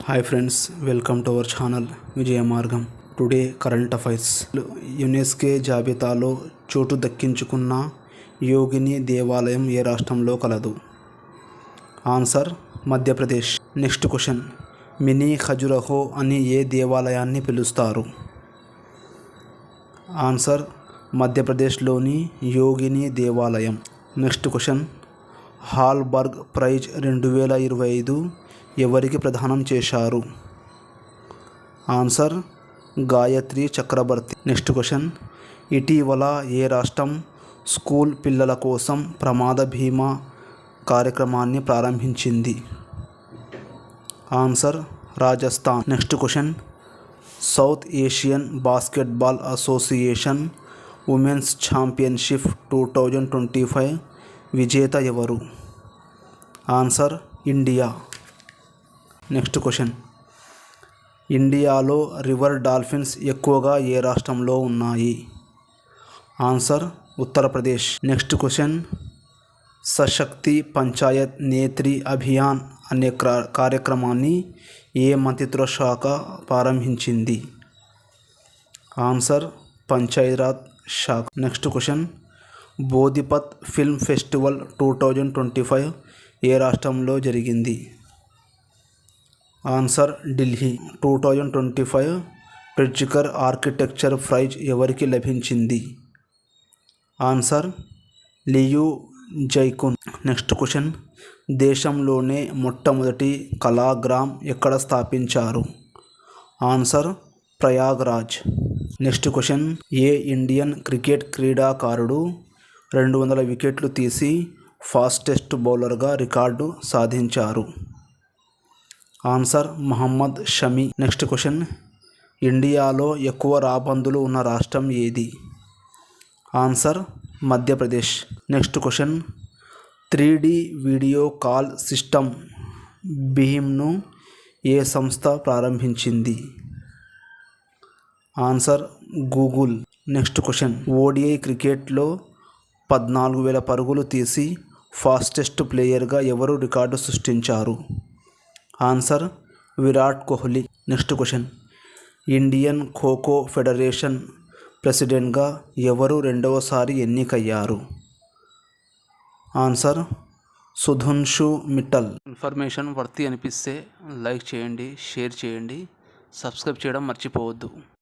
Hi friends, welcome to our channel Vijaya Margam. Today current affairs. UNESCO జాబితాలో చోటు దక్కించుకున్న యోగిని దేవాలయం ఏ రాష్ట్రంలో కలదు? Answer Madhya Pradesh. Next question. Mini Khajuraho అని ఏ దేవాలయాన్ని పిలుస్తారు? ఆన్సర్ మధ్యప్రదేశ్లోని యోగిని దేవాలయం. Next question. హాల్బర్గ్ ప్రైజ్ 2025 ఎవరికి ప్రదానం చేశారు? Answer Gayatri Chakravarthy. Next question. ఇటీవల ఏ రాష్ట్రం స్కూల్ పిల్లల కోసం ప్రమాద బీమా కార్యక్రమాన్ని ప్రారంభించింది? Answer Rajasthan. Next question. South Asian basketball association women's championship 2025 విజేత ఎవరు? Answer India. Next question. ఇండియాలో రివర్ డాల్ఫిన్స్ ఎక్కువగా ఏ రాష్ట్రంలో ఉన్నాయి? Answer Uttar Pradesh. Next question. Sashakti Panchayat Netri Abhiyan అనే కార్యక్రమాన్ని ఏ మంత్రిత్వ శాఖ ప్రారంభించింది? ఆన్సర్ పంచాయతీరాజ్ శాఖ. Next question. Bodhipath film festival 2025 ఏ రాష్ట్రంలో జరిగింది? Answer Delhi. 2025 Pritzker architecture prize ఎవరికి లభించింది? Answer Liu Jiakun. Next question. దేశంలోనే మొట్టమొదటి కళాగ్రామ్ ఎక్కడ స్థాపించారు? ఆన్సర్ ప్రయాగ్రాజ్. Next question. ఏ ఇండియన్ క్రికెట్ క్రీడాకారుడు 200 వికెట్లు తీసి ఫాస్టెస్ట్ బౌలర్గా రికార్డు సాధించారు? Answer Mohammed Shami. Next question. ఇండియాలో ఎక్కువ రాబందులు ఉన్న రాష్ట్రం ఏది? Answer Madhya Pradesh. Next question. 3D video call system భీమ్ను ఏ సంస్థ ప్రారంభించింది? Answer Google. Next question. ODI క్రికెట్లో 14,000 పరుగులు తీసి ఫాస్టెస్ట్ ప్లేయర్గా ఎవరు రికార్డు సృష్టించారు? Answer Virat Kohli. Next question. Indian kho kho federation ప్రెసిడెంట్గా ఎవరు రెండవసారి ఎన్నికయ్యారు? ఆన్సర్ సుధన్షు మిట్టల్. ఇన్ఫర్మేషన్ వర్తి అనిపిస్తే లైక్ చేయండి, షేర్ చేయండి, సబ్స్క్రైబ్ చేయడం మర్చిపోవద్దు.